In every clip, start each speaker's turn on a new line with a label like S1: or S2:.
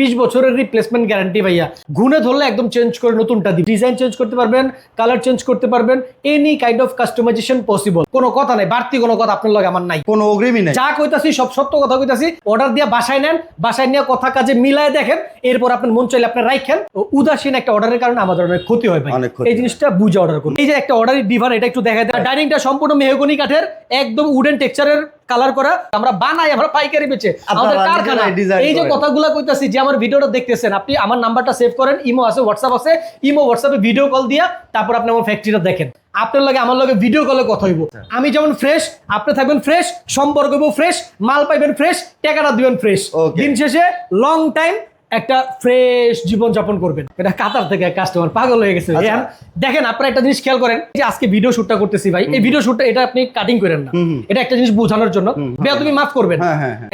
S1: 20 বছরের replacement guarantee ভাইয়া। ঘুনে ধরলে একদম চেঞ্জ করে নতুনটা দিই। ডিজাইন চেঞ্জ করতে পারবেন, কালার চেঞ্জ করতে পারবেন, any kind of customization possible. কোনো কথা নাই, বাড়তি কোনো কথা আপনার লগে আমার নাই,
S2: কোনো অগ্রিমই নাই।
S1: যা কইতাছি সব সত্য কথা কইতাছি। অর্ডার দিয়ে বাসায় নেন, বাসায় নিয়ে কথা কাজে মিলায় দেখেন, এরপর আপনার মন চাইলে আপনি রাখেন। উদাসীন একটা অর্ডারের কারণে আমাদের অনেক ক্ষতি হয় ভাই, এই জিনিসটা বুঝে অর্ডার করুন। এই যে একটা অর্ডারের ডিভান, এটা একটু দেখা যায়। ডাইনিংটা সম্পূর্ণ মেহগনি কাঠের, একদম উডেন টেক্সচারের কালার করা। আমরা বানাই, আমরা পাইকারি বেচে, আমাদের কারখানা। এই যে কথাগুলো কইতাছি, যে আমার ভিডিওটা দেখতেছেন, আপনি আমার নাম্বারটা সেভ করেন, ইমো আছে, হোয়াটসঅ্যাপ আছে, ইমো হোয়াটসঅ্যাপে ভিডিও কল দিয়া তারপর আপনি আমার ফ্যাক্টরিটা দেখেন। আপনার লগে আমার লগে ভিডিও কলে কথা হইব। আমি যেমন ফ্রেশ, আপনি থাকবেন ফ্রেশ, সম্পর্ক হইব ফ্রেশ, মাল পাইবেন ফ্রেশ, টাকাটা দিবেন ফ্রেশ। দিন শেষে লং টাইম একটা ফ্রেশ জীবন যাপন করবেন। এটা কাতার থেকে কাস্টমার পাগল হয়ে গেছে। দেখেন, আপনারা একটা জিনিস খেয়াল করেন, যে আজকে ভিডিও শুটটা করতেছি ভাই, এই ভিডিও শুটটা এটা আপনি কাটিং করেন না, এটা একটা জিনিস বোঝানোর জন্য। ভাইয়া তুমি মাফ করবেন,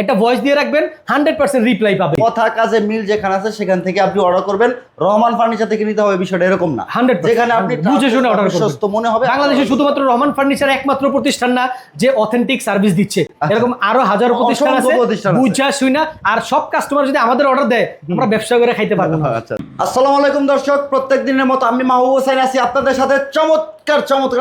S1: একটা ভয়েস দিয়ে রাখবেন, 100% রিপ্লাই পাবে।
S2: কথা কাজে মিল যেখানে আছে সেখান থেকে আপনি অর্ডার করবেন। রহমান ফার্নিচার থেকে নিতে হবে, বিষয়টা এরকম না।
S1: 100%
S2: যেখানে আপনি
S1: বুঝে শুনে অর্ডার করবেন,
S2: সস্তা মনে হবে।
S1: বাংলাদেশে শুধুমাত্র রহমান ফার্নিচার একমাত্র প্রতিষ্ঠান না যে অথেন্টিক সার্ভিস দিচ্ছে, এরকম আরো হাজারো প্রতিষ্ঠান আছে বুঝা শুনা। আর সব কাস্টমার যদি আমাদের অর্ডার দেয়, আমরা ব্যবসা করে খাইতে পারবো না।
S2: আসসালামু আলাইকুম দর্শক, প্রত্যেক দিনের মতো আমি মাহবুব হোসেন আছি আপনাদের সাথে। চমৎকার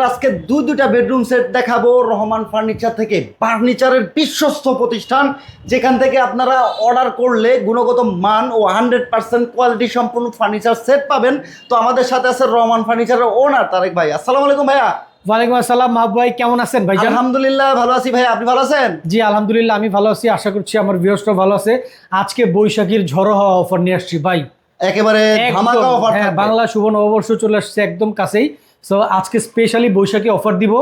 S2: আজকে দুইটা বেডরুম সেট দেখাবো রহমান ফার্নিচার থেকে। ফার্নিচারের বিশ্বস্ত প্রতিষ্ঠান, যেখান থেকে আপনারা অর্ডার করলে গুণগত মান ও 100% কোয়ালিটি সম্পূর্ণ ফার্নিচার সেট পাবেন। তো আমাদের সাথে আছে রহমান ফার্নিচারের ওনার তারেক ভাই। আসসালামু আলাইকুম ভাইয়া।
S1: ওয়ালাইকুম আসসালাম মাহবুব ভাই, কেমন আছেন ভাই?
S2: আলহামদুলিল্লাহ ভালো আছি ভাই, আপনি ভালো আছেন?
S1: জি আলহামদুলিল্লাহ, আমি ভালো আছি, আশা করছি আমার ভিউয়ার্সরাও ভালো আছে। আজকে বৈশাখীর ঝড়ো হওয়া অফার নিয়ে আসছি ভাই,
S2: একেবারে ধামাকা অফার।
S1: বাংলা শুভ নববর্ষ চলে আসছে একদম কাছেই। সো আজকে স্পেশালি বৈশাখী অফার দিব,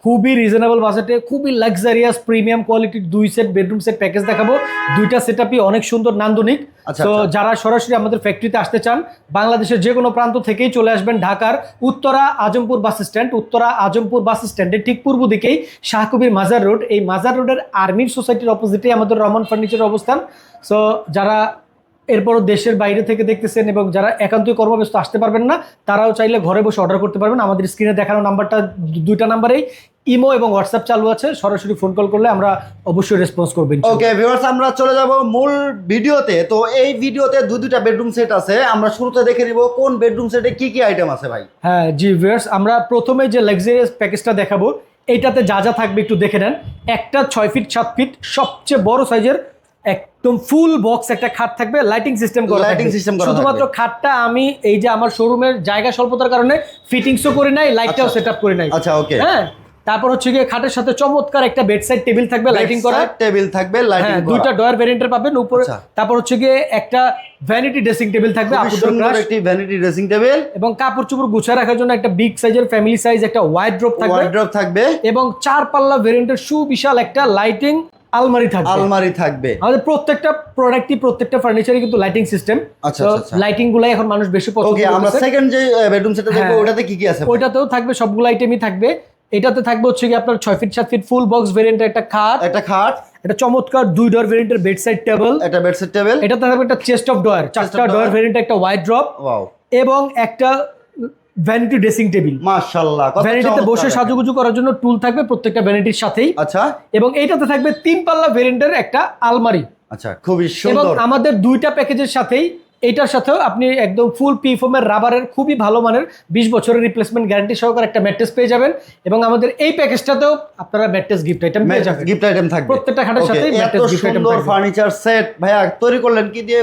S1: খুবই রিজনেবল বাজেটে, খুবই লাক্সারিয়াস প্রিমিয়াম কোয়ালিটির 2 সেট বেডরুম সেট প্যাকেজ দেখাবো। দুইটা সেটআপই অনেক সুন্দর নান্দনিক। তো যারা সরাসরি আমাদের ফ্যাক্টরিতে আসতে চান, বাংলাদেশের যে কোনো প্রান্ত থেকেই চলে আসবেন। ঢাকার উত্তরা আজমপুর বাস স্ট্যান্ড, উত্তরা আজমপুর বাস স্ট্যান্ডের ঠিক পূর্ব দিকেই শাহকবির মাজার রোড, এই মাজার রোডের আর্মির সোসাইটির অপোজিটেই আমাদের রহমান ফার্নিচারের অবস্থান। সো যারা এরপরও দেশের বাইরে থেকে দেখতেছেন এবং যারা একান্তই কর্মব্যস্ত আসতে পারবেন না, তারাও চাইলে ঘরে বসে অর্ডার করতে পারবেন। আমাদের স্ক্রিনে দেখানো নাম্বারটা, দুইটা নাম্বারেই ইমো এবং হোয়াটসঅ্যাপ চালু আছে, সরাসরি ফোন কল করলে আমরা অবশ্যই রেসপন্স করবেন।
S2: ওকে ভিউয়ার্স, আমরা চলে যাব মূল ভিডিওতে। তো এই ভিডিওতে দুইটা বেডরুম সেট আছে, আমরা শুরুতে দেখে নিব কোন বেডরুম সেটে কি কি আইটেম আছে ভাই।
S1: হ্যাঁ জি ভিউয়ার্স, আমরা প্রথমে যে লাক্সারিয়াস প্যাকেজটা দেখাবো, এইটাতে যা যা থাকবে একটু দেখে নেন। একটা 6 ফিট 7 ফিট সবচেয়ে বড় সাইজের একদম ফুল বক্স একটা খাট থাকবে, লাইটিং সিস্টেম করা। শুধুমাত্র খাটটা আমি এই যে আমার শোরুমের জায়গা স্বল্পতার কারণে ফিটিংসও করে নাই, লাইটটাও সেটআপ করে নাই।
S2: আচ্ছা ওকে।
S1: হ্যাঁ, তারপর হচ্ছে গিয়ে খাটের সাথে চমৎকার একটা বেডসাইড টেবিল থাকবে, লাইটিং করা
S2: টেবিল থাকবে, লাইটিং করা।
S1: দুইটা ডয়ার ভেরিয়েন্টের পাবেন উপরে। তারপর হচ্ছে গিয়ে একটা ভ্যানিটি ড্রেসিং টেবিল থাকবে,
S2: সুন্দর একটি ভ্যানিটি ড্রেসিং টেবিল,
S1: এবং কাপড় চোপড় গুছিয়ে রাখার জন্য একটা বিগ সাইজের ফ্যামিলি সাইজ একটা ওয়াইড্রপ থাকবে, এবং 4 পাল্লা ভেরিয়েন্টের সুবিশাল একটা লাইটিং আলমারি থাকবে। আমাদের প্রত্যেকটা প্রোডাক্টই, প্রত্যেকটা ফার্নিচারে কিন্তু লাইটিং সিস্টেম। আচ্ছা, লাইটিং গুলাই এখন মানুষ বেশি পছন্দ করে।
S2: ওকে, আমরা সেকেন্ড যে বেডরুম সেটটা দেখব, ওটাতে কি কি আছে?
S1: ওইটাতেও থাকবে, সবগুলো আইটেমই থাকবে। এটাতে থাকবে হচ্ছে কি আপনার 6 ফিট 7 ফিট ফুল বক্স ভেরিয়েন্টের একটা খাট, এটা চমৎকার 2 ডোর ভেরিয়েন্টের বেডসাইড টেবিল, এটাতে থাকবে একটা চেস্ট অফ ডয়ার, 4টা ডয়ার ভেরিয়েন্টের একটা ওয়াইড্রপ, এবং একটা ভ্যানিটি ড্রেসিং টেবিল।
S2: মাশাআল্লাহ,
S1: ভ্যানিটিতে বসে সাজুগুজু করার জন্য টুল থাকবে প্রত্যেকটা ভ্যানিটির সাথেই।
S2: আচ্ছা,
S1: এবং এইটাতে থাকবে 3 পাল্লা ভেরিয়েন্টের একটা আলমারি।
S2: আচ্ছা, খুবই সুন্দর।
S1: এবং আমাদের দুইটা প্যাকেজের সাথেই, এটার সাথেও আপনি একদম ফুল পি ফোমের রাবারের খুবই ভালো মানের 20 বছরের রিপ্লেসমেন্ট গ্যারান্টি সহকারে একটা ম্যাট্রেস পেয়ে যাবেন। এবং আমাদের এই প্যাকেজটাতেও আপনারা ম্যাট্রেস গিফট আইটেম পেয়ে যাবেন,
S2: গিফট আইটেম থাকবে
S1: প্রত্যেকটা খাটের সাথে ম্যাট্রেস গিফট আইটেম থাকবে।
S2: ফার্নিচার সেট ভাইয়া তৈরি করলেন কি দিয়ে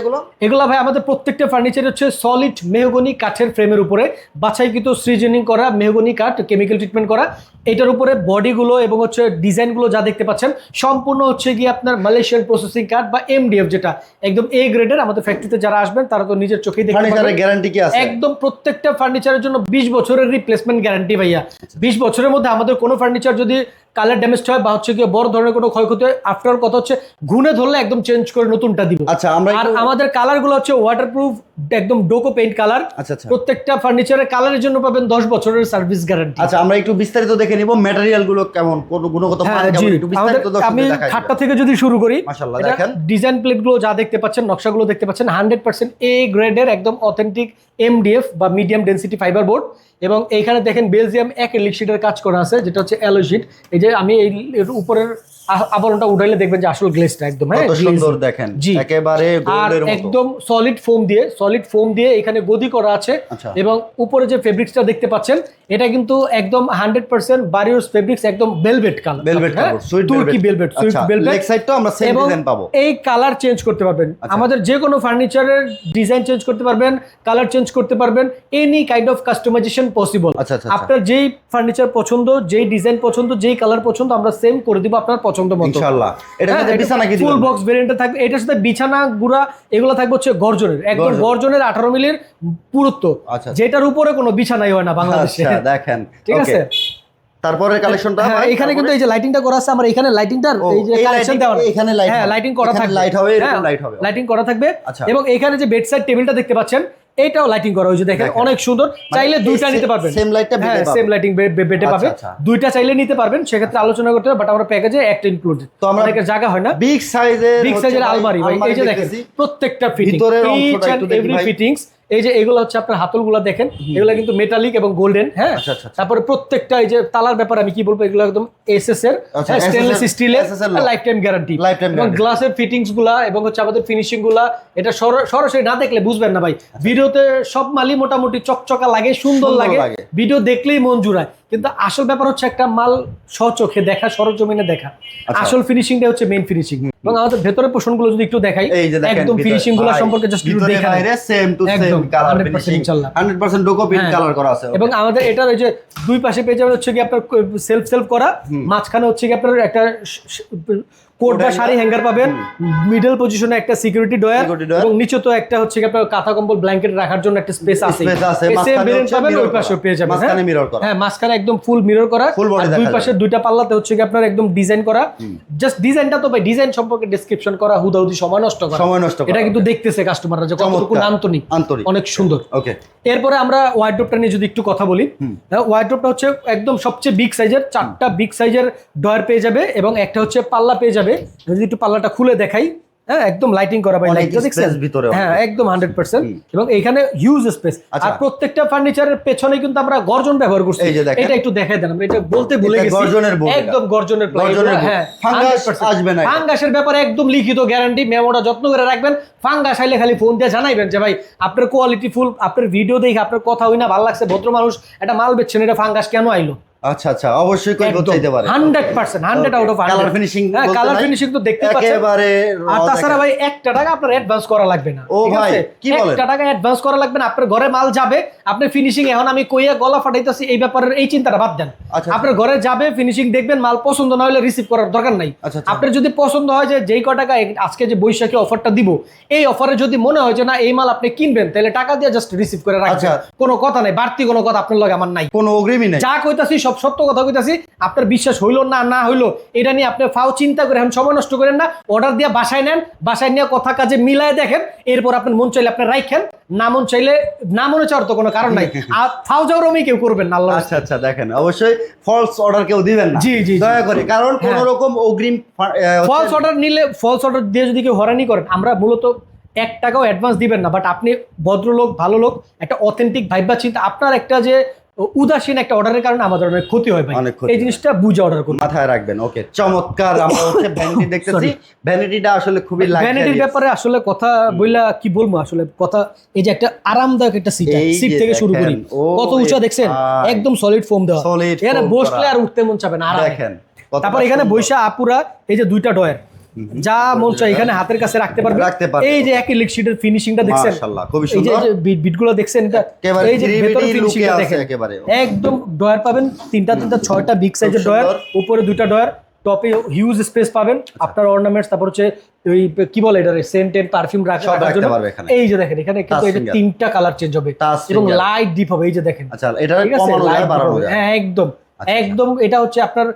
S2: এগুলো
S1: ভাই আমাদের প্রত্যেকটা ফার্নিচার হচ্ছে সলিড মেহগনি কাঠের ফ্রেমের উপরে বাছাইকৃত সিজনিং করা মেহগনি কাঠ, কেমিক্যাল ট্রিটমেন্ট করা। এটার উপরে বডিগুলো এবং হচ্ছে ডিজাইনগুলো যা দেখতে পাচ্ছেন সম্পূর্ণ হচ্ছে গিয়ে আপনার মালয়েশিয়ান প্রসেসিং কাঠ বা এমডিএফ, যেটা একদম এ গ্রেডের। আমাদের ফ্যাক্টরিতে যারা আসবেন তারা তো নিজের চোখেই দেখতে পারবেন।
S2: গ্যারান্টি কি আছে?
S1: একদম প্রত্যেকটা ফার্নিচারের জন্য 20 বছরের রিপ্লেসমেন্ট গ্যারান্টি ভাইয়া। 20 বছরের মধ্যে আমাদের কোনো ফার্নিচার যদি কালার ড্যামেজ হয় বা হচ্ছে গিয়ে বড় ধরনের কোনো ক্ষয়ক্ষতি হয়, আফটার কথা হচ্ছে ঘুনে ধরলে একদম চেঞ্জ করে নতুনটা দিব।
S2: আচ্ছা,
S1: আর আমাদের কালারগুলো হচ্ছে ওয়াটারপ্রুফ, একদম ডোকো পেইন্ট কালার।
S2: আচ্ছা,
S1: প্রত্যেকটা ফার্নিচারের কালারের জন্য পাবেন 10 বছরের সার্ভিস গ্যারান্টি।
S2: আচ্ছা, আমরা একটু বিস্তারিত দেখে নিব ম্যাটেরিয়াল গুলো কেমন, কোন গুণগত মান কেমন, একটু বিস্তারিত
S1: আমি খাটটা থেকে যদি শুরু করি,
S2: মাশাআল্লাহ দেখেন
S1: ডিজাইন প্লেট গুলো যা দেখতে পাচ্ছেন, নকশাগুলো দেখতে পাচ্ছেন 100% এ গ্রেডের একদম অথেন্টিক এমডিএফ বা মিডিয়াম ডেনসিটি ফাইবার বোর্ড। এবং এইখানে দেখেন বেলজিয়াম অ্যাক্রিলিক শীটের কাজ করা আছে, যেটা হচ্ছে অ্যালো শীট। এই যে আমি এই এর উপরের আবরণটা উঠাইলে দেখবেন যে আসল গ্লেজটা একদম
S2: কত সুন্দর দেখেন,
S1: জি
S2: একেবারে গোল্ডের মতো,
S1: একদম সলিড ফোম দিয়ে এখানে গদি করা আছে। এবং উপরে যে ফেব্রিক্সটা দেখতে পাচ্ছেন এটা কিন্তু একদম 100% বারিওস ফেব্রিক্স, একদম ভেলভেট কালার, তুর্কি ভেলভেট, সুইফট ভেলভেট।
S2: লেগ সাইডটাও আমরা সেম ডিজাইন পাবো।
S1: এই কালার চেঞ্জ করতে পারবেন, আমাদের যে কোনো ফার্নিচারের ডিজাইন চেঞ্জ করতে পারবেন, কালার চেঞ্জ করতে পারবেন, any kind of customization possible. আপনার যেই ফার্নিচার পছন্দ, যেই ডিজাইন পছন্দ, যেই কালার পছন্দ আমরা সেম করে দিব আপনার পছন্দ মতো ইনশাআল্লাহ। এটা সাথে বিছানা কি দিবেন? ফুল বক্স ভেরিয়েন্টে থাকবে, এটার সাথে বিছানা গুড়া এগুলো থাকবে হচ্ছে গর্জনের, একদম গর্জনের 18 মিলির পুরুত্ব, যেটার উপরে কোনো বিছানাই হয় না বাংলাদেশে।
S2: দেখেন,
S1: ঠিক আছে।
S2: তারপরে কালেকশনটা
S1: এখানে কিন্তু এই যে লাইটিংটা করা আছে, আমার এখানে লাইটিংটার এই যে কালেকশন দেওয়া আছে,
S2: এখানে লাইট,
S1: হ্যাঁ লাইটিং করা থাকবে,
S2: লাইট হবে, এরকম লাইট হবে,
S1: লাইটিং করা থাকবে। এবং এখানে যে বেড সাইড টেবিলটা দেখতে পাচ্ছেন এটাও লাইটিং করা হয়েছে, দেখেন অনেক সুন্দর। চাইলে দুইটা নিতে পারবেন,
S2: সেম লাইটটা বেডে পাবেন,
S1: সেম লাইটিং বেডে পাবে, দুইটা চাইলে নিতে পারবেন, সেক্ষেত্রে আলোচনা করতে হবে। বাট আমরা প্যাকেজে একটা ইনক্লুডেড, তো আমাদের জায়গা হয় না।
S2: বিগ সাইজের
S1: আলমারি ভাই, এই যে দেখেন প্রত্যেকটা fitting, each and every fittings. এই যে এগুলো হচ্ছে আপনার হাতলগুলো দেখেন, এগুলো কিন্তু মেটালিক এবং গোল্ডেন। হ্যাঁ, তারপরে প্রত্যেকটা এই যে তালার ব্যাপারে আমি কি বলবো, এগুলো একদম এসএস এর স্টেনলেস স্টিলের লাইফ টাইম গ্যারান্টি, এবং গ্লাসের ফিটিংস গুলা এবং হচ্ছে আমাদের ফিনিশিং গুলা, এটা সরাসরি না দেখলে বুঝবেন না ভাই। ভিডিওতে সব মালই মোটামুটি চকচকা লাগে, সুন্দর লাগে, ভিডিও দেখলেই মন জুড়ায়, কিন্তু আসল ব্যাপার হচ্ছে একটা মাল স্বচোখে দেখা, সরজমিনে দেখা, আসল ফিনিশিংটা হচ্ছে মেইন ফিনিশিং। এবং আমাদের ভেতরের পোর্শনগুলো যদি একটু দেখাই, একদম ফিনিশিং গুলো সম্পর্কে জাস্ট একটু দেখাই, same to same colour finishing, 100% Duco print colour করা আছে। এবং আমাদের এটার ওই যে দুই পাশে পেয়ে যাবেন হচ্ছে কি আপনার সেলফ করা, মাঝখানে হচ্ছে কি আপনার একটা কোট বা শাড়ি হ্যাঙ্গার পাবেন, মিডল পজিশনে একটা সিকিউরিটি ডয়ার, এবং নিচে তো একটা হচ্ছে কি আপনার কাঁথা কম্বল ব্ল্যাঙ্কেট রাখার জন্য একটা স্পেস আছে। সেম ভেরিয়েন্ট পাবেন, ওই পাশেও পেয়ে যাবেন, মাঝখানে মিরর করা, হ্যাঁ মাঝখানে একদম ফুল মিরর করা, আর দুই পাশে দুইটা পাল্লাতে হচ্ছে কি আপনার একদম ডিজাইন করা। জাস্ট ডিজাইনটা তো ভাই, ডিজাইন সম্পর্কে ডেসক্রিপশন করা হুদাহুদি সময় নষ্ট করা, এটা কিন্তু দেখতেছে কাস্টমাররা যে কতটুকু আন্তরিক, অনেক সুন্দর। ওকে, এরপরে আমরা ওয়ার্ডরোবটা নিয়ে যদি একটু কথা বলি, ওয়ার্ডরোবটা হচ্ছে একদম সবচেয়ে বিগ সাইজের, 4টা বিগ সাইজের ডয়ার পেয়ে যাবে, এবং একটা হচ্ছে পাল্লা পেয়ে যাবে। যদি একটু পাল্লাটা খুলে দেখাই, হ্যাঁ একদম লাইটিং করা ভাই, হ্যাঁ একদম 100%, এবং এখানে হিউজ স্পেস। আর প্রত্যেকটা ফার্নিচারের পেছনে কিন্তু আমরা গর্জন ব্যবহার করছি, এটা একটু দেখাই দেন, আমরা এটা বলতে ভুলে গেছি, একদম গর্জনের, হ্যাঁ ফাঙ্গাস আসবে না, ফাঙ্গাসের ব্যাপারে একদম লিখিত গ্যারান্টি, মেমোটা যত্ন করে রাখবেন। ফাঙ্গাস আইলে খালি ফোন দিয়ে জানাইবেন যে ভাই আপনার কোয়ালিটি ফুল, আপনার ভিডিও দেখে আপনার কথা হই না ভালো লাগছে, ভদ্র মানুষ একটা মাল বেচছেন, এটা ফাঙ্গাস কেন আইলো।
S2: আচ্ছা আচ্ছা, অবশ্যই কই বলতে পারে
S1: 100% 100 আউট অফ 100 কালার ফিনিশিং, হ্যাঁ কালার ফিনিশিং তো দেখতে পাচ্ছেন একেবারে। আর তাছাড়া ভাই 1 টাকা আপনার অ্যাডভান্স করা লাগবে না, ঠিক আছে? কি বলেন, 1 টাকা অ্যাডভান্স করা লাগবে না, আপনার ঘরে মাল যাবে, আপনি ফিনিশিং, এখন আমি কইয়া গলা ফাটাইতাছি এই ব্যাপারের এই চিন্তাটা বাদ দেন। আপনার ঘরে যাবে, ফিনিশিং দেখবেন, মাল পছন্দ না হলে রিসিভ করার দরকার নাই। আপনার যদি পছন্দ হয় যে যেই টাকা আজকে যে বৈশাখী অফারটা দিব, এই অফারে যদি মনে হয় যে না এই মাল আপনি কিনবেন, তাহলে টাকা দিয়ে জাস্ট রিসিভ করে রাখবেন, কোনো কথা নাই, বাড়তি কোনো কথা আপনার লগে আমার নাই, কোনো অগ্রিমই নাই, যা কইতাছি সব সত্য কথা কইতাছি। আপনার বিশ্বাস হইলো না হইলো এটা নিয়ে আপনি ফাও চিন্তা করে এখন সময় নষ্ট করেন না, অর্ডার দিয়ে বাসায় নেন, বাসায় নিয়ে কথা কাজে মিলায় দেখেন, এরপর আপনার মন চাইলে আপনি রাখেন, না মন চাইলে না মনে চাওয়ার তো কোনো কারণ নাই। আর ফাও জাউরমি কেউ করবেন না, আল্লাহ। আচ্ছা আচ্ছা, দেখেন অবশ্যই ফলস অর্ডার কেউ দিবেন না, জি জি দয়া করে, কারণ কোন রকম অগ্রিম ফলস অর্ডার নিলে, ফলস অর্ডার দিয়ে যদি কেউ হয়রানি করেন, আমরা মূলত 1 টাকাও অ্যাডভান্স দিবেন না, বাট আপনি ভদ্রলোক, ভালো লোক, একটা অথেন্টিক ভাইবা চিন্তা, আপনার একটা যে উদাসীন একটা অর্ডারের কারণে আমাদের অনেক ক্ষতি হয় ভাই, এই জিনিসটা বুঝে অর্ডার করুন, মাথায় রাখবেন। ওকে, চমৎকার। আমরা হচ্ছে ভ্যানিটি দেখতেছি, ভ্যানিটিটা আসলে খুবই লাগে, ভ্যানিটির ব্যাপারে আসলে কথা বইলা কি বলবো, আসলে কথা এই যে একটা আরামদায়ক একটা সিট থেকে শুরু করি, কত উঁচা দেখছেন, একদম সলিড ফোম দেওয়া, এখানে বসলে আর উঠতে মন চাবে না, আরাম দেখেন। তারপর এখানে বৈশা আপুরা এই যে 2টা ডয়ার, যা মন চায় এখানে হাতের কাছে রাখতে পারবে। এই যে অ্যাক্রিলিক শীটের ফিনিশিংটা দেখছেন, মাশাআল্লাহ খুবই সুন্দর, এই যে বিটগুলো দেখছেন, এটা এই যে ভেতরে ফিনিশিংটা দেখেন, একদম ডয়ার পাবেন 3টা 6টা বিগ সাইজের ডয়ার, উপরে 2টা ডয়ার, টপে হিউজ স্পেস পাবেন, আপনার অর্নামেন্টস, তারপর হচ্ছে ওই কি বলে এটা সেন্টেড পারফিউম রাখার জন্য। এই যে দেখেন এখানে কিন্তু এই যে 3টা কালার চেঞ্জ হবে এবং লাইট ডিপ হবে, এই যে দেখেন। আচ্ছা, এটা কমানো যায় বাড়ানো যায়, হ্যাঁ একদম একদম। এটা হচ্ছে আপনার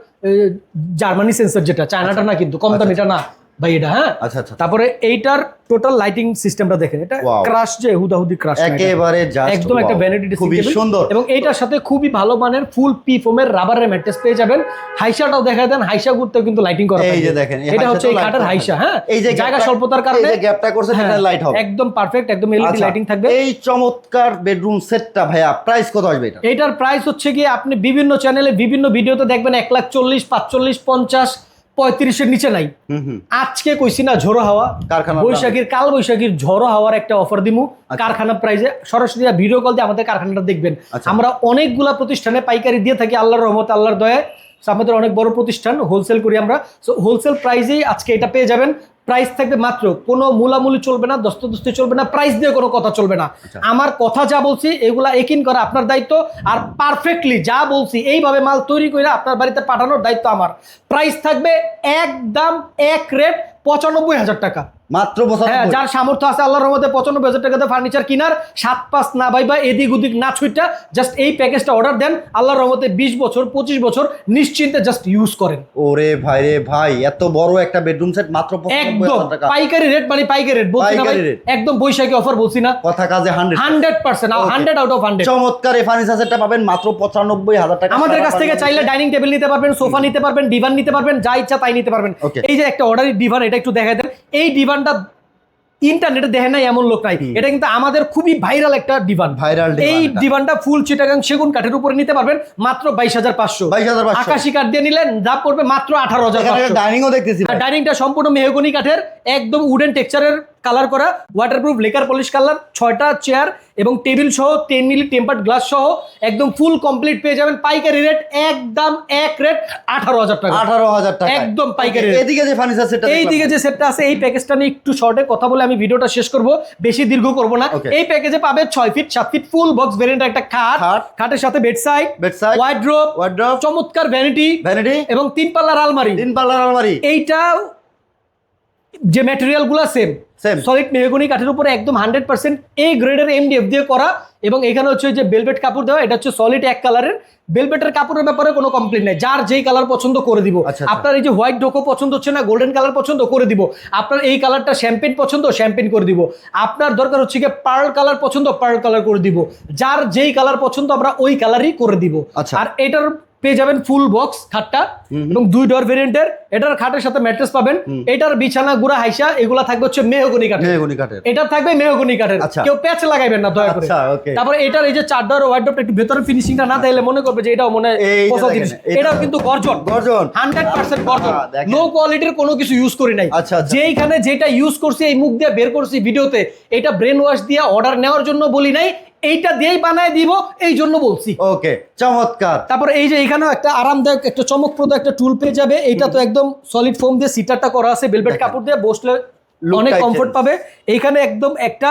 S1: জার্মানি সেন্সর, যেটা চায়নাটা না, কিন্তু কম দাম এটা না, ভাই এটা, হ্যাঁ।
S2: আচ্ছা আচ্ছা,
S1: তারপরে এইটার টোটাল লাইটিং সিস্টেমটা দেখেন, এটা
S2: Wow.
S1: ক্রাশ যে হুদাহুদি ক্রাশ
S2: একেবারে just
S1: একদম একটা
S2: wow.
S1: ভ্যানিটি ড্রেসিং
S2: খুবই
S1: টেবিল
S2: সুন্দর।
S1: এবং এইটার সাথে খুবই ভালো মানের ফুল পি ফোমের রাবারের ম্যাট্রেস পেয়ে যাবেন। হাইসাটাও দেখা দেন, হাইসা গুড়তেও কিন্তু লাইটিং করা
S2: এই যে
S1: থাকবে।
S2: দেখেন,
S1: এটা হচ্ছে এই খাটের হাইসা, হ্যাঁ,
S2: এই যে
S1: জায়গা
S2: গ্যাপটা-
S1: স্বল্পতার
S2: এই
S1: কারণে
S2: যে গ্যাপটা করছে সেখানে লাইট হবে
S1: একদম পারফেক্ট, একদম এলইডি
S2: আচ্ছা,
S1: লাইটিং থাকবে।
S2: এই চমৎকার বেডরুম সেটটা ভাইয়া প্রাইস কত আসবে এটা?
S1: এটার প্রাইস হচ্ছে কি আপনি বিভিন্ন চ্যানেলে বিভিন্ন ভিডিওতে দেখবেন 1,40,000, 45, 50, 35-এর নিচে নাই। আজকে কইছি না ঝড়ো হাওয়া,
S2: কারখানা
S1: বৈশাখীর কাল বৈশাখীর ঝড়ো হাওয়ার একটা অফার দিমু কারখানা প্রাইজে। সরাসরি ভিডিও কল দিয়ে আমাদের কারখানাটা দেখবেন।
S2: আচ্ছা।
S1: আমরা অনেকগুলা প্রতিষ্ঠানে পাইকারি দিয়ে থাকি আল্লাহর রহমতে, আল্লাহর দয়ায়। So, আমাদের অনেক বড় প্রতিষ্ঠান, হোলসেল করি আমরা। সো হোলসেল প্রাইজেই আজকে এটা পেয়ে যাবেন। প্রাইস থাকবে মাত্র, কোনো মূলামূলি চলবে না, দস্তদস্তি চলবে না, প্রাইস দিয়ে কোনো কথা চলবে না। আমার কথা যা বলছি এগুলা একিন করা আপনার দায়িত্ব, আর পারফেক্টলি যা বলছি এইভাবে মাল তৈরি করে আপনার বাড়িতে পাঠানোর দায়িত্ব আমার। প্রাইস থাকবে একদম এক রেট 95,000 টাকা
S2: মাত্র
S1: হ্যাঁ, যার সামর্থ্য আছে আল্লাহর রহমতে 95,000 টাকাতে ফার্নিচার কিনার, 7-5 না ভাইবা এদিক ওদিক না ছুইটা জাস্ট এই প্যাকেজটা অর্ডার দেন। আল্লাহর রহমতে 20 বছর 25 বছর নিশ্চিন্তে জাস্ট ইউজ করেন।
S2: ওরে ভাই রে ভাই, এত বড় একটা বেডরুম সেট মাত্র
S1: একদম
S2: 95,000 টাকা।
S1: পাইকারি রেট, মানে পাইকারি রেট বলছি না ভাই,
S2: পাইকারি rate।
S1: একদম বৈশাখী অফার বলছি না,
S2: কথা কাজে
S1: 100%, 100 আউট অফ 100।
S2: চমৎকার এই ফার্নিচার সেটটা পাবেন মাত্র 95,000 টাকা।
S1: আমাদের কাছ থেকে চাইলে ডাইনিং টেবিল নিতে পারবেন, সোফা নিতে পারবেন, ডিভান নিতে পারবেন, যা ইচ্ছা তাই নিতে পারবেন।
S2: Okay.
S1: এই যে একটা অর্ডারি ডিভান, এটা একটু দেখাই দেন। এই ডিভানটা ইন্টারনেটে দেখেন নাই এমন লোক নাই, এটা কিন্তু আমাদের খুবই ভাইরাল একটা ডিভান।
S2: ভাইরাল
S1: এই ডিভানটা ফুল চিটাগাং সেগুন কাঠের উপরে নিতে পারবেন মাত্র 22,500।
S2: 22,500
S1: আকাশি কাঠ দিয়ে নিলেন দাম পড়বে মাত্র 18,500।
S2: ডাইনিংও দেখতেছি ভাই।
S1: ডাইনিংটা সম্পূর্ণ মেহগনি কাঠের, একদম উডেন টেক্সচারের কালার করা, ওয়াটারপ্রুফ লেকার পলিশ কালার, 6টা চেয়ার এবং টেবিল সহ 10 মিলি টেম্পার্ড গ্লাস সহ একদম ফুল কমপ্লিট পেয়ে যাবেন। পাইকারি রেট একদম এক রেট 18,000 টাকা।
S2: 18,000 টাকা
S1: একদম পাইকারি rate।
S2: এদিকে যে ফার্নিচার সেটটা
S1: এই দিকে যে সেটটা আছে এই প্যাকেজটা নিয়ে একটু শর্টে কথা বলে আমি ভিডিওটা শেষ করব, বেশি দীর্ঘ করব না।
S2: Okay.
S1: এই প্যাকেজে পাবে 6 ফিট 7 ফিট ফুল বক্স ভেরিয়েন্টের একটা খাট, খাটের সাথে বেডসাইড,
S2: বেডসাইড,
S1: ওয়ার্ড্রোব,
S2: ওয়ার্ড্রোব,
S1: চমৎকার ভ্যানিটি এবং 3 পাল্লার আলমারি।
S2: 3 পাল্লার আলমারি।
S1: এইটা যে ম্যাটেরিয়াল গুলা সেম
S2: Same।
S1: সলিড মেহগনি কাঠের উপরে একদম 100% এই গ্রেডের এমডিএফ দিয়ে করা, এবং এখানে হচ্ছে যে বেলভেট কাপড় দেওয়া, এটা হচ্ছে সলিড এক কালারের। বেলভেটের কাপড়ের ব্যাপারে কোনো কমপ্লেন নাই, যার যেই কালার পছন্দ করে দিব।
S2: আচ্ছা।
S1: আপনার এই যে হোয়াইট ডোকো পছন্দ হচ্ছে না, গোল্ডেন কালার পছন্দ করে দিব। আপনার এই কালারটা শ্যাম্পেন পছন্দ, শ্যাম্পেন করে দিব। আপনার দরকার হচ্ছে কি পার্ল কালার পছন্দ, পার্ল কালার করে দিব। যার যেই কালার পছন্দ আমরা ওই কালারই করে দিব।
S2: আচ্ছা।
S1: আর এটার পেয়ে যাবেন ফুল বক্স খাটটা এবং 2 ডোর ভেরিয়েন্টের। এটার খাটের সাথে ম্যাট্রেস পাবেন। এটার বিছানা গুড়া হাইসা এগুলা থাকবে হচ্ছে মেহগনি কাঠের।
S2: মেহগনি কাঠের।
S1: এটা থাকবে মেহগনি কাঠের।
S2: আচ্ছা।
S1: কেউ প্যাচ লাগাইবেন না দয়া করে।
S2: আচ্ছা, okay।
S1: তারপরে এটার এই যে 4 ডোর ওয়ার্ডরোব একটু ভেতরে ফিনিশিংটা না দিলে মনে করবে যে এটাও মনে
S2: এই যে
S1: পচা
S2: দেখেন,
S1: জিনিস।
S2: এটা-
S1: এটাও কিন্তু গর্জন
S2: গর্জন
S1: 100% গর্জন,
S2: দেখেন।
S1: লো কোয়ালিটির কোনো কিছু ইউজ করি নাই।
S2: আচ্ছা, আচ্ছা।
S1: যেইখানে যেটা ইউজ করছি এই মুখ দিয়ে বের করছি ভিডিওতে, এটা ব্রেন ওয়াশ দিয়ে অর্ডার নেওয়ার জন্য বলি নাই, এইটা দিয়েই বানায় দিব এই জন্য বলছি।
S2: ওকে, চমৎকার।
S1: তারপরে এই যে এখানেও একটা আরামদায়ক একটা চমকপ্রদ একটা টুল পেয়ে যাবে। এইটা তো একদম সলিড ফোম দিয়ে সিটারটা করা আছে, বেলভেট কাপড় দিয়ে বসলে
S2: Look
S1: অনেক
S2: টাই
S1: কমফোর্ট
S2: change।
S1: পাবে। এইখানে একদম একটা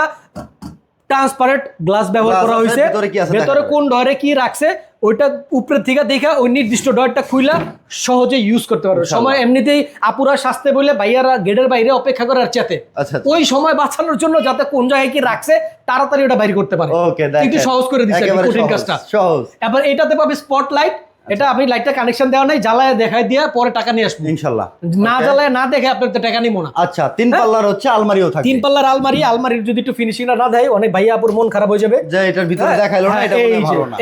S1: ট্রান্সপারেন্ট গ্লাস ব্যবহার
S2: Glass
S1: করা
S2: আছে,
S1: হয়েছে।
S2: ভিতরে কি আছে
S1: ভেতরে
S2: দেখা
S1: কোন ডরে কি রাখছে ওইটা উপরে থেকে দেখা ওই নির্দিষ্ট ডরটা খুইলা সহজে ইউজ করতে পারবে।
S2: ইনশাআল্লাহ।
S1: সময় এমনিতেই আপুরা সাজতে বলে ভাইয়ারা গেটের বাইরে অপেক্ষা করে আর চেতে,
S2: আচ্ছা,
S1: ওই সময় বাঁচানোর জন্য যাতে কোন জায়গায় কি রাখছে তাড়াতাড়ি ওটা বাইর করতে পারে।
S2: ওকে,
S1: কিন্তু সহজ করে দিচ্ছে
S2: একেবারে
S1: কঠিন
S2: সহজ,
S1: কাজটা।
S2: সহজ।
S1: এবার এটাতে পাবে স্পটলাইট। এটা আপনি লাইটটা কানেকশন দেওয়া নাই, জ্বালায় দেখাই দিয়ে পরে টাকা নিয়ে আসবেন
S2: ইনশাআল্লাহ।
S1: না
S2: Okay।
S1: জ্বালায় না দেখে আপনার তো টাকা নিবো না।
S2: আচ্ছা, 3 পাল্লার হচ্ছে আলমারিও থাকে।
S1: 3 পাল্লার আলমারি, আলমারির যদি একটু ফিনিশিংটা না দেয় অনেক ভাইয়া আপুর মন খারাপ হয়ে যাবে।
S2: যে এটার ভিতরে দেখাইলো না, এটা মনে হয় ভালো না।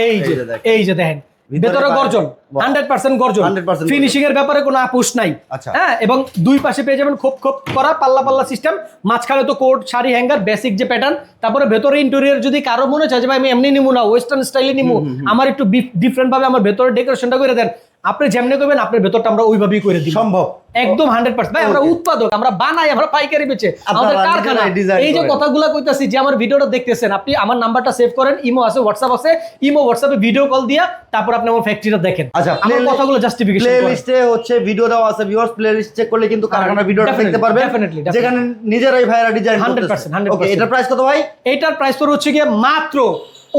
S1: এই যে দেখেন ভেতরে গর্জন, 100% গর্জন,
S2: 100%
S1: ফিনিশিং এর ব্যাপারে কোনো আপোষ নাই।
S2: আচ্ছা।
S1: হ্যাঁ, এবং দুই পাশে পেয়ে যাবেন খোপ খোপ করা পাল্লা পাল্লা সিস্টেম, মাঝখানে তো কোট শাড়ি হ্যাঙ্গার বেসিক যে প্যাটার্ন। তারপরে ভেতরে ইন্টেরিয়র যদি কারো মনে চায় যে ভাই আমি এমনি নিবো না, ওয়েস্টার্ন স্টাইলে নিবো, আমার একটু ডিফারেন্ট ভাবে আমার ভেতরে ডেকোরেশনটা করে দেন, আপনি যেমনি করবেন আপনার ভেতরটা আমরা ওইভাবেই করে দিই।
S2: সম্ভব
S1: একদম 100%। ভাই আমরা উৎপাদক, আমরা বানাই, আমরা পাইকারি বেচে, আমাদের
S2: আপনারা
S1: কারখানা।
S2: নিজেরাই design
S1: এই যে
S2: করেন।
S1: কথাগুলো কইতাছি, যে আমার ভিডিওটা দেখতেছেন আপনি আমার নাম্বারটা সেভ করেন, ইমো আছে হোয়াটসঅ্যাপ আছে, ইমো হোয়াটসঅ্যাপে ভিডিও কল দিয়া তারপর আপনি আমার ফ্যাক্টরিটা দেখেন।
S2: আচ্ছা,
S1: আমার কথাগুলো জাস্টিফিকেশন
S2: প্লে
S1: করেন।
S2: লিস্টে হচ্ছে ভিডিও দেওয়া আছে, ভিউয়ার্স প্লে লিস্ট চেক করলে কিন্তু কারখানার ভিডিওটা
S1: Definitely,
S2: দেখতে পারবেন,
S1: definitely, definitely।
S2: যেখানে নিজেরাই ভাইরা ডিজাইন
S1: 100%, 100%।
S2: ওকে, এটার প্রাইস কত ভাই?
S1: এইটার প্রাইস পড়ে হচ্ছে গিয়ে মাত্র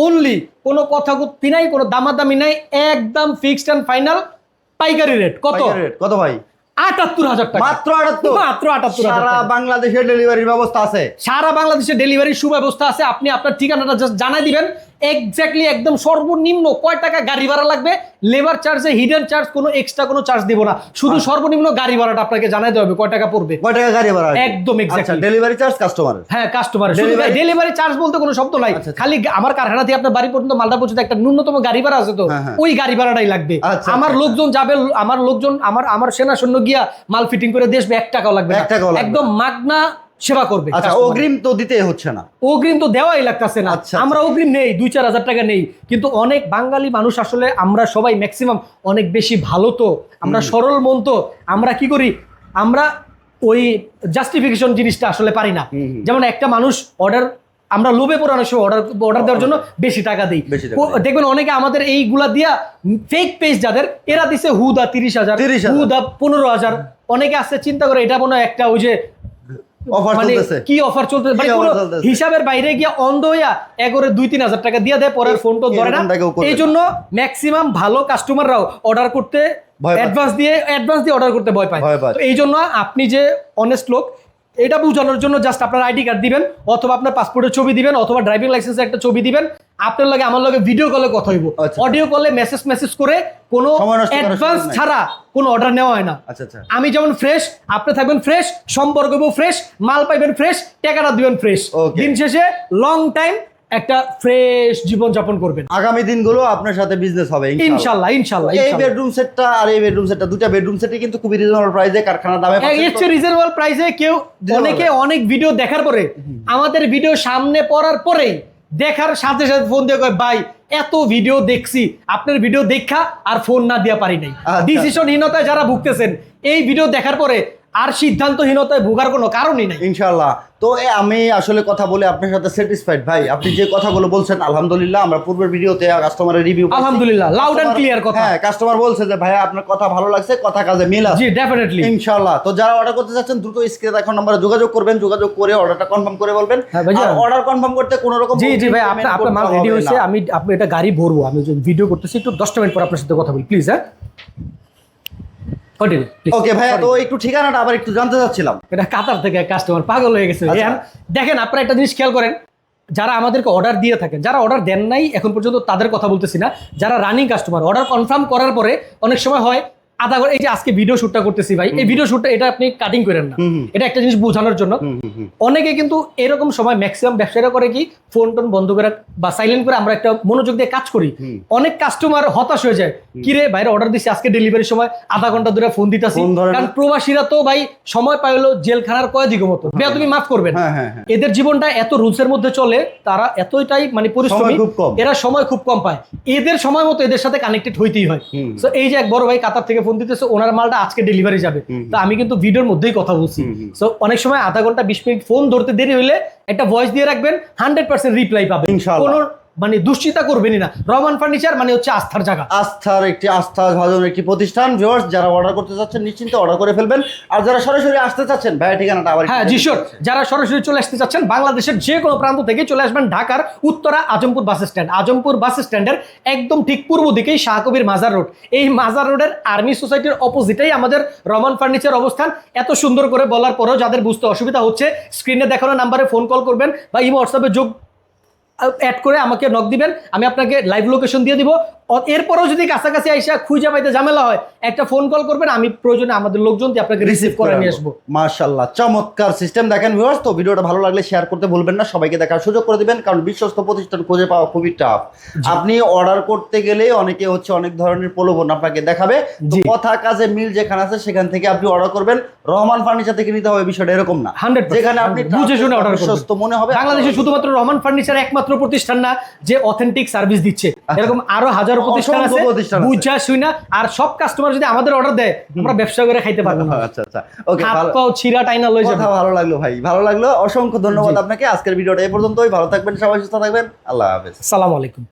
S1: অনলি, কোনো কথা কুত্তি নাই, কোনো দামাদামি নাই, একদম ফিক্সড এন্ড ফাইনাল পাইকারি রেট। কত?
S2: পাইকারি রেট কত ভাই?
S1: ৭৮,০০০ টাকা।
S2: মাত্র 78?
S1: মাত্র ৭৮,০০০
S2: সারা
S1: টাকা।
S2: বাংলাদেশে ডেলিভারির ব্যবস্থা আছে।
S1: সারা বাংলাদেশে ডেলিভারি সুব্যবস্থা আছে। আপনি আপনার ঠিকানাটা জাস্ট জানাই দিবেন, এক্স্যাক্টলি একদম সর্বনিম্ন কয় টাকা গাড়ি ভাড়া লাগবে লেবার চার্জে হিডেন চার্জ কোনো এক্সট্রা কোনো চার্জ দিব না, শুধু সর্বনিম্ন গাড়ি ভাড়াটা আপনাকে জানাই দেওয়া হবে কয় টাকা পড়বে।
S2: কয় টাকা গাড়ি ভাড়া?
S1: একদম এক্স্যাক্টলি।
S2: ডেলিভারি চার্জ কাস্টমারের?
S1: হ্যাঁ কাস্টমারের। ডেলিভারি চার্জ বলতে কোনো শব্দ নাই, খালি আমার কারখানা থেকে আপনার বাড়ি পর্যন্ত মালটা পর্যন্ত একটা ন্যূনতম গাড়ি ভাড়া আছে, তো ওই গাড়ি ভাড়াটাই লাগবে। আমার লোকজন যাবে, আমার লোকজন আমার সেনা সৈন্য গিয়া মাল ফিটিং করে দিয়ে 1 টাকাও লাগবে না, একদম মাগনা সেবা করবে।
S2: আচ্ছা, অগ্রিম তো দিতে হচ্ছে না?
S1: অগ্রিম তো দেওয়াই লাগতেছে না। আমরা অগ্রিম নেই, 2-4 হাজার টাকা নেই, কিন্তু অনেক বাঙালি মানুষ আসলে আমরা সবাই ম্যাক্সিমাম অনেক বেশি ভালো, তো আমরা সরল মন, তো আমরা কি করি, আমরা ওই জাস্টিফিকেশন জিনিসটা আসলে পারি না। যেমন একটা মানুষ অর্ডার, আমরা লোভে পড়ে অনেক সময় অর্ডার দেওয়ার জন্য বেশি টাকা দিই। দেখবেন অনেকে আমাদের এইগুলা দিয়া ফেক পেজ যাদের, এরা দিছে হুদা 30,000, হুদা 15,000। অনেকে আসছে চিন্তা করে এটা মনে হয় একটা ওই যে মানে কি অফার চলতেছে, মানে পুরো হিসাবের বাইরে গিয়া অন্ধ হইয়া একরে 2-3 হাজার টাকা দিয়ে দেয়, পরের ফোন তো ধরে না। এই জন্য ম্যাক্সিমাম ভালো কাস্টমাররাও অর্ডার করতে অ্যাডভান্স দিয়ে অর্ডার করতে ভয় পায়। তো এই জন্য আপনি যে অনেস্ট লোক, এটা বোঝানোর জন্য জাস্ট আপনার আইডি কার্ড দিবেন, অথবা আপনার পাসপোর্টের ছবি দিবেন, অথবা ড্রাইভিং লাইসেন্সের একটা ছবি দিবেন। আপনার লগে আমার লগে ভিডিও কলে কথা হইব, অডিও কলে মেসেজ করে কোনো অ্যাডভান্স ছাড়া কোনো অর্ডার নেওয়া হয় না। আমি যেমন ফ্রেশ, আপনি থাকবেন ফ্রেশ, সম্পর্ক ফ্রেশ, মাল পাইবেন ফ্রেশ, টাকাটা দিবেন ফ্রেশ, দিন শেষে লং টাইম একটা ফ্রেশ জীবন যাপন করবেন।
S2: আগামী দিনগুলো আপনার সাথে বিজনেস হবে
S1: ইনশাআল্লাহ। ইনশাআল্লাহ।
S2: এই বেডরুম সেটটা আর এই বেডরুম সেটটা, দুটো বেডরুম সেটই কিন্তু খুবই রিজনেবল প্রাইসে কারখানা দামে পাচ্ছেন।
S1: এর চেয়ে রিজনেবল প্রাইসে কেউ, অনেকে অনেক ভিডিও দেখার পরে, আমাদের ভিডিও সামনে পড়ার পরেই দেখার সাথে সাথে ফোন দিয়ে কয় ভাই এত ভিডিও দেখছি, আপনার ভিডিও দেখা আর ফোন না দিয়া পারি নাই। ডিসিশনহীনতায় যারা ভুগতেছেন এই ভিডিও দেখার পরে, আর সিদ্ধান্তহীনতায় ভোগার কোনো কারণই নাই
S2: ইনশাআল্লাহ। তো আমি আসলে কথা বলে আপনার সাথে স্যাটিসফাইড ভাই। আপনি যে কথাগুলো বলছেন আলহামদুলিল্লাহ, আমরা পূর্বের ভিডিওতে কাস্টমারের রিভিউ
S1: আলহামদুলিল্লাহ লাউড এন্ড ক্লিয়ার কথা।
S2: হ্যাঁ, কাস্টমার বলছে যে ভাই আপনার কথা ভালো লাগছে, কথা কাজে মিল আছে।
S1: জি ডেফিনেটলি
S2: ইনশাআল্লাহ। তো যারা অর্ডার করতে চাচ্ছেন দ্রুত স্ক্রিনে দেখানো নম্বরে যোগাযোগ করবেন, যোগাযোগ করে অর্ডারটা কনফার্ম করে বলবেন। আর অর্ডার কনফার্ম করতে কোনো রকম
S1: জি ভাই, আপনার মাল রেডি হয়েছে, আপনি এটা গাড়ি ভরবো, আমি ভিডিও করতেছি, একটু 10 মিনিট পর আপনার সাথে কথা বলি প্লিজ। হ্যাঁ
S2: ওকে ভাইয়া, তো একটু ঠিকানাটা আবার একটু জানতে চাচ্ছিলাম।
S1: এটা কাতার থেকে কাস্টমার পাগল হয়ে গেছে। দেখেন আপনারা একটা জিনিস খেয়াল করেন, যারা আমাদেরকে অর্ডার দিয়ে থাকেন, যারা অর্ডার দেন নাই এখন পর্যন্ত তাদের কথা বলতেছি না, যারা রানিং কাস্টমার অর্ডার কনফার্ম করার পরে অনেক সময় হয় আধা ঘন্টা, এই যে আজকে ভিডিও শুটটা করতেছি ভাই, এই ভিডিও শুটটা এটা আপনি কাটিং করেন না, এটা একটা জিনিস বোঝানোর জন্য। অনেকে কিন্তু এরকম সময় ম্যাক্সিমাম ব্যবসায়ীরা করে কি, ফোন টোন বন্ধ করে বা সাইলেন্ট করে আমরা একটা মনোযোগ দিয়ে কাজ করি। অনেক কাস্টমার হতাশ হয়ে যায়, কিরে বাইরে অর্ডার দিচ্ছি, আজকে ডেলিভারির সময় আধা ঘন্টা ধরে ফোন দিতেছি, কারণ প্রবাসীরা তো ভাই সময় পাইলো জেলখানার কয়েদিকে মতো। তুমি মাফ করবেন, এদের জীবনটা এত রুলসের মধ্যে চলে, তারা এতটাই মানে পরিশ্রমী, এরা সময় খুব কম পায়, এদের সময় মতো এদের সাথে কানেক্টেড হইতেই হয়। তো এই যে এক বড় ভাই কাতার থেকে ফোন দিতেছে, ওনার মালটা আজকে ডেলিভারি যাবে, তো আমি কিন্তু ভিডিওর মধ্যেই কথা বলছি। সো অনেক সময় আধা ঘন্টা 20 মিনিট ফোন ধরতে দেরি হইলে একটা ভয়েস দিয়ে রাখবেন, 100% রিপ্লাই পাবেন, কোনো মানে দুশ্চিন্তা করবেনই না। রহমান ফার্নিচার মানে হচ্ছে আস্থার জায়গা,
S2: আস্থাভাজন একটি প্রতিষ্ঠান। ভিউয়ার্স যারা অর্ডার করতে চাচ্ছেন নিশ্চিন্তে অর্ডার করে ফেলবেন, আর যারা সরাসরি আসতে চাচ্ছেন ভাই ঠিকানাটা আবার।
S1: হ্যাঁ জি শিওর, যারা সরাসরি চলে আসতে চাচ্ছেন বাংলাদেশের যে কোনো প্রান্ত থেকে চলে আসবেন ঢাকার উত্তরা আজমপুর বাস স্ট্যান্ড। আজমপুর বাস স্ট্যান্ডের একদম ঠিক পূর্ব দিকেই শাহকবির মাজার রোড, এই মাজার রোডের আর্মি সোসাইটির অপোজিটেই আমাদের রহমান ফার্নিচার অবস্থান। এত সুন্দর করে বলার পরেও যাদের বুঝতে অসুবিধা হচ্ছে, স্ক্রিনে দেখানো নাম্বারে ফোন কল করবেন বা ইমো হোয়াটসঅ্যাপে যোগ অ্যাড করে আমাকে নক দিবেন, আমি আপনাকে লাইভ লোকেশন দিয়ে দিব। এরপরেও যদি কাছাকাছি আইসা খুঁজে পাইতে ঝামেলা হয়, একটা ফোন কল করবেন, আমি প্রয়োজনে আমাদের লোকজন দিয়ে আপনাকে রিসিভ করে নিয়ে আসবো।
S2: মাশাআল্লাহ, চমৎকার সিস্টেম। দেখেন ভিউয়ার্স, তো ভিডিওটা ভালো লাগলে শেয়ার করতে ভুলবেন না, সবাইকে দেখার সুযোগ করে দিবেন, কারণ বিশ্বস্ত প্রতিষ্ঠান খুঁজে পাওয়া খুবই টাফ। আপনি অর্ডার করতে গেলে অনেকে হচ্ছে অনেক ধরনের প্রলোভন আপনাকে দেখাবে, তো কথা কাজে মিল যেখানে আছে সেখান থেকে আপনি অর্ডার করবেন। রহমান ফার্নিচার থেকে নিতে হবে বিষয়টা এরকম না,
S1: 100%
S2: যেখানে আপনি
S1: বুঝে শুনে অর্ডার করবেন,
S2: বিশ্বস্ত মনে হবে।
S1: বাংলাদেশে শুধুমাত্র রহমান ফার্নিচার একমাত্র প্রতিষ্ঠান না যে অথেন্টিক সার্ভিস দিচ্ছে, এরকম আরো হাজারো প্রতিষ্ঠান আছে বুঝা শুনা। আর সব কাস্টমার যদি আমাদের অর্ডার দেয়, আমরা ব্যবসা করে খাইতে পারবো না।
S2: আচ্ছা আচ্ছা, ওকে,
S1: ভালো ছিড়া টাইনা লই যাবে।
S2: ভালো লাগলো ভাই, ভালো লাগলো, অসংখ্য ধন্যবাদ আপনাকে। আজকের ভিডিওটা এই পর্যন্তই, ভালো থাকবেন সবাই, সুস্থ থাকবেন, আল্লাহ হাফেজ,
S1: আসসালামু আলাইকুম।